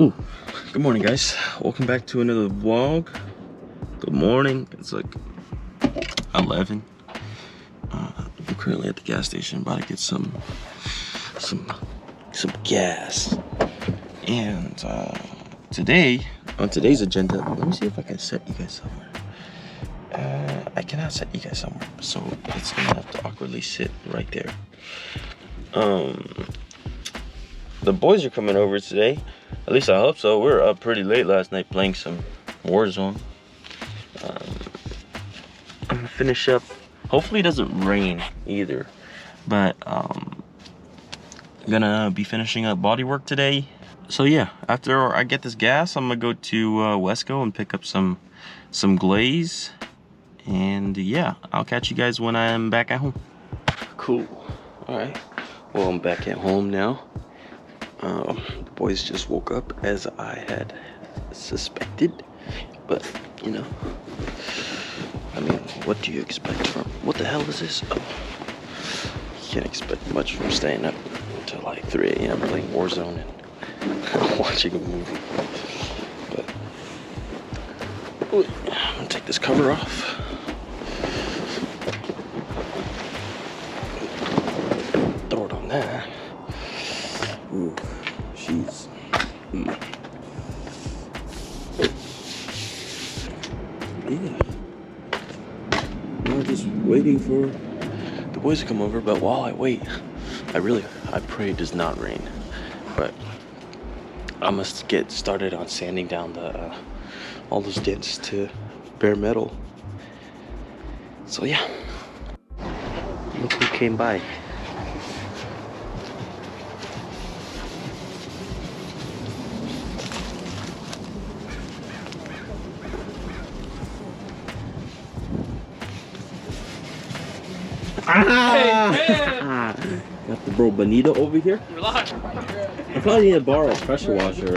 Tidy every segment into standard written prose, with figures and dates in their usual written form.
Ooh, good morning, guys. Welcome back to another vlog. Good morning. It's like 11. I'm currently at the gas station, about to get some gas. And today, on today's agenda, let me see if I can set you guys somewhere. I cannot set you guys somewhere, so it's gonna have to awkwardly sit right there. The boys are coming over today. At least I hope so. We were up pretty late last night playing some Warzone. I'm gonna finish up. Hopefully it doesn't rain either. But I'm gonna be finishing up body work today. So yeah, after I get this gas, I'm gonna go to Wesco and pick up some glaze. And yeah, I'll catch you guys when I'm back at home. Cool. Alright. Well, I'm back at home now. The boys just woke up as I had suspected, but you know, I mean, what do you expect from, what the hell is this? Oh, you can't expect much from staying up until like 3 a.m. playing Warzone and watching a movie. But I'm gonna take this cover off. Throw it on there. Ooh, she's. Yeah. I'm just waiting for the boys to come over, but while I wait, I pray it does not rain. But I must get started on sanding down the all those dents to bare metal. So yeah. Look who came by. Got the bro Bonita over here. I probably need to borrow a pressure washer,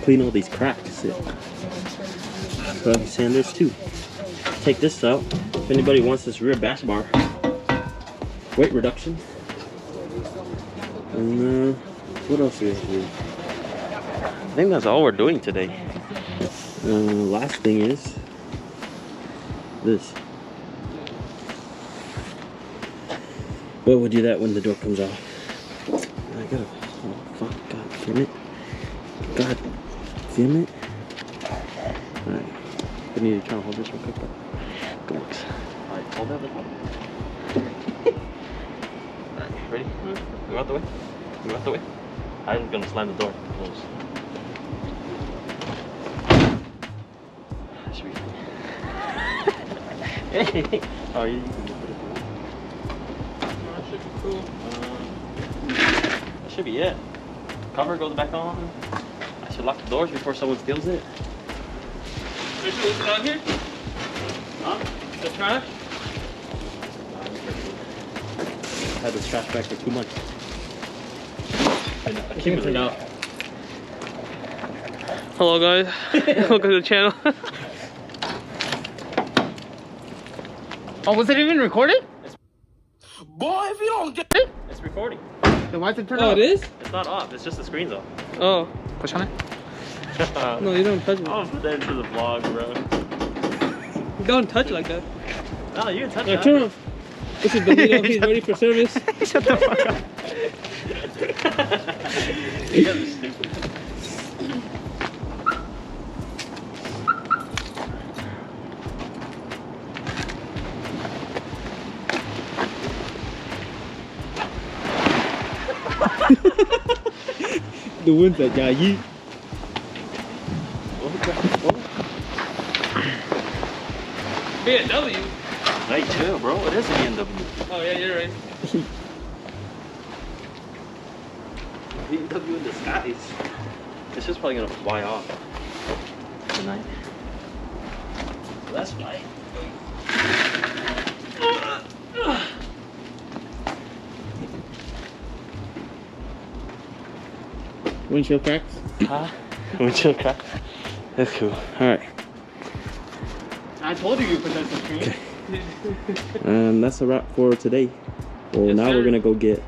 clean all these cracks. Probably sanders too. Take this out. If anybody wants this rear bash bar, weight reduction. And what else do we have to do? I think that's all we're doing today. Last thing is this. But we'll do that when the door comes off. I gotta, oh fuck, god damn it. God damn it. Alright, I need to try and hold this real quick, but good looks. Alright, hold that real quick. Alright, ready? Move out the way. Move out the way. I'm gonna slam the door close. That should be fine. Oh, you can move it. Cool. That should be it. Cover goes back on. I should lock the doors before someone steals it. There's something down here? Huh? The trash? I had this trash back for 2 months. I keep it out. Hello guys, welcome to the channel. Oh, was it even recording? Boy, if you don't get it! It's recording. Then why is it turned off? Oh, it is? It's not off, it's just the screen's off. Oh, push on it. No, you don't touch it. I'll put that into the vlog, bro. Don't touch it like that. No, you can touch No, it. turn off. This is Benito, he's ready for service. Shut the fuck up. You guys are stupid. The wind's that guy, yeet. BMW? Hey, chill, bro. It is a BMW. Oh, yeah, you're right. BMW in disguise. This is probably gonna fly off tonight. So that's fine. Windshield cracks? Huh? Windshield cracks? That's cool. Alright. I told you put that screen. Okay. And that's a wrap for today. Well, yes, now sir. We're gonna go get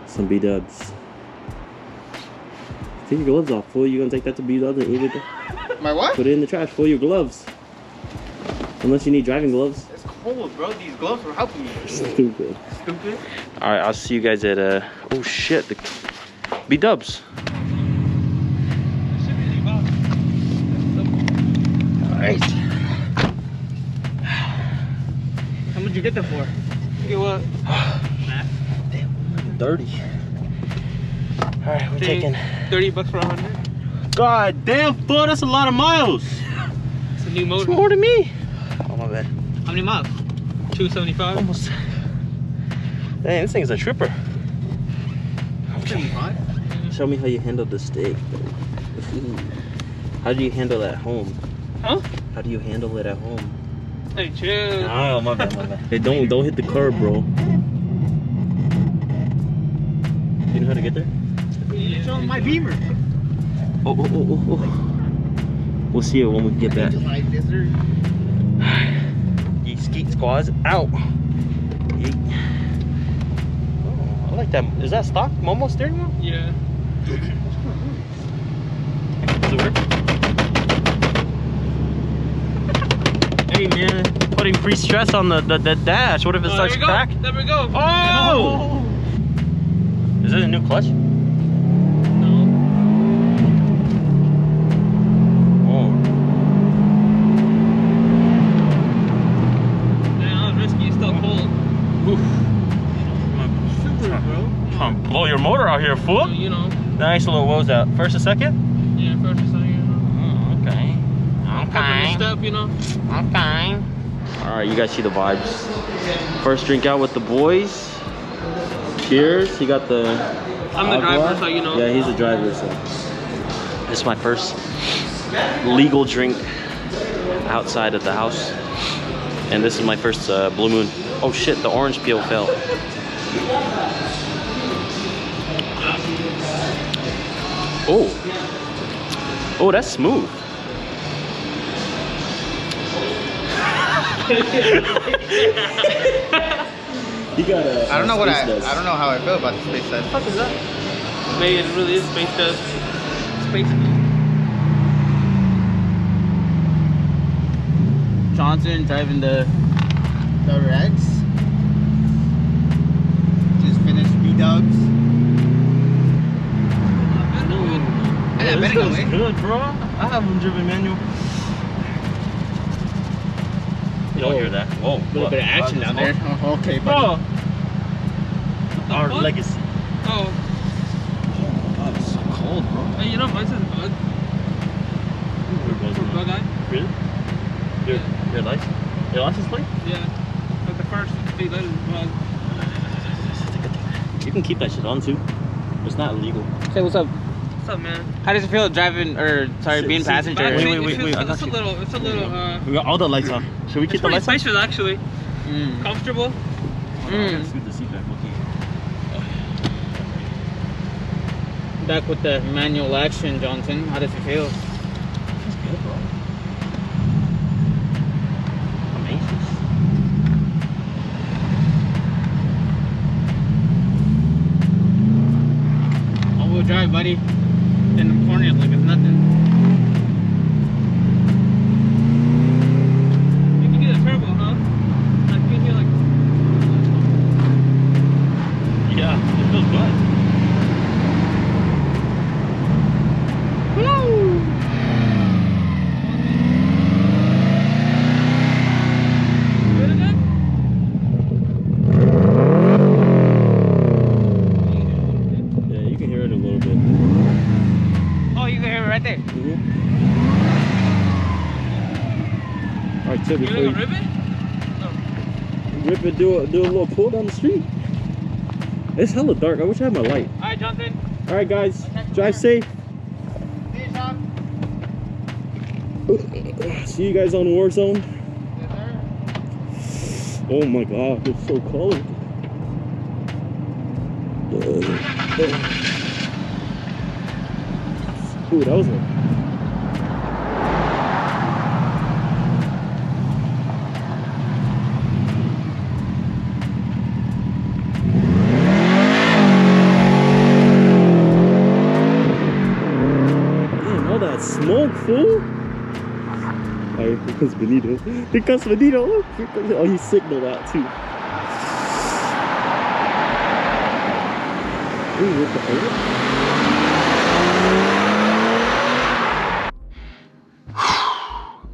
some B-dubs. Take your gloves off, fool. You gonna take that to B-Dubs and eat it? My what? Put it in the trash, fool. Your gloves. Unless you need driving gloves. It's cold, bro. These gloves are helping me. Stupid. Stupid. Alright, I'll see you guys at, oh shit. B-Dubs. Alright. How much you get that for? Get what? Damn, dirty. Alright, we're taking $30 for 100. God damn, fool, that's a lot of miles. It's a new motor. It's more than me. Oh my bad. How many miles? 275. Almost. Dang, this thing's a tripper. Okay. Show me how you handle the steak, though. How do you handle it at home? Huh? How do you handle it at home? Hey, chill. Oh, my bad, my bad. Hey, don't hit the curb, bro. You know how to get there? It's on my Beamer. Oh. We'll see it when we get back. Yeet skeet squads out. Yeet. Oh, I like that. Is that stock Momo steering wheel? Yeah. Does it work? Hey man, putting free stress on the dash. What if it starts crack? There we go. Oh! Is it a new clutch? No. Oh. Man, that was risky. It's still cold. Oof. Super, bro. Blow your motor out here, fool. You know. Nice little woes out. First or second? Yeah, first or second. Oh, okay. Okay. Step, you know. Okay. Alright, you guys see the vibes. First drink out with the boys. Cheers. He got the... I'm the driver, so you know. Yeah, he's the driver, so... This is my first legal drink outside of the house. And this is my first Blue Moon. Oh shit, the orange peel fell. Oh. Oh, that's smooth. You got a. I don't know how I feel about the space test. What the fuck is that? Maybe it really is space dust. Space. Johnson driving the Rex. Just finished B-Dubs. Yeah, this feels good, bro. I haven't driven manual. You don't hear that? Whoa. A little bit of action down there. Oh, okay, buddy. Oh. Our fuck? legacy. Oh. God, it's so cold, bro. Hey, you know, mine says bug. Bug eye? Really? Your license? Your license plate? Yeah. Like the first 8 letters is bug. You can keep that shit on too. It's not illegal. Say what's up. What's up, man? How does it feel driving, being passenger? Wait, I got It's a you. little, We got all the lights on. Should we it's keep the pretty lights on? spacious, actually. Comfortable. Scoot the seat back, okay. Back with the manual action, Johnson. How does it feel? Feels good, bro. I'm anxious. All-wheel drive, buddy. In the corners like it's nothing. You can get a turbo, huh? Like, you can hear, like... Yeah, it feels good. Good again? Yeah, you can hear it a little bit. Oh, you can hear it right there. Alright, Tip, You before like a you ribbon? rip it, do a little pull down the street. It's hella dark. I wish I had my light. Alright, Johnson. Alright, guys, drive safe. See you, Tom. See you guys on Warzone. Yes, sir. Oh my god, it's so cold. Ooh, that was one. fool. Alright, here comes Benito. Here comes Benito. Here comes, oh, he signaled out too. Ooh, what the hell?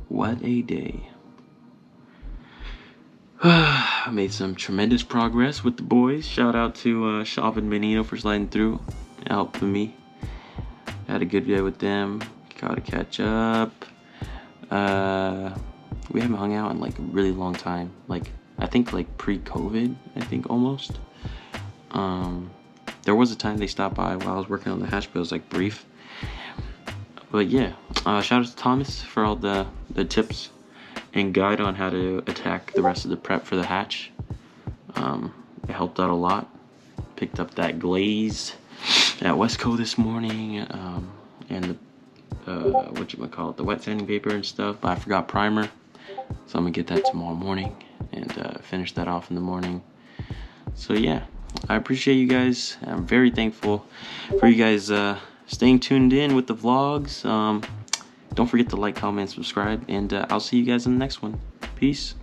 What a day. I made some tremendous progress with the boys. Shout out to Shop and Benito for sliding through and helping me. Had a good day with them. Gotta catch up. We haven't hung out in like a really long time. Like, I think like pre-COVID, I think almost. There was a time they stopped by while I was working on the hatch, but it was like brief. But yeah, shout out to Thomas for all the tips and guide on how to attack the rest of the prep for the hatch. It helped out a lot. Picked up that glaze at Westco this morning, and the the wet sanding paper and stuff, but I forgot primer, so I'm gonna get that tomorrow morning and finish that off in the morning. So yeah, I appreciate you guys. I'm very thankful for you guys staying tuned in with the vlogs. Don't forget to like, comment, subscribe, and I'll see you guys in the next one. Peace.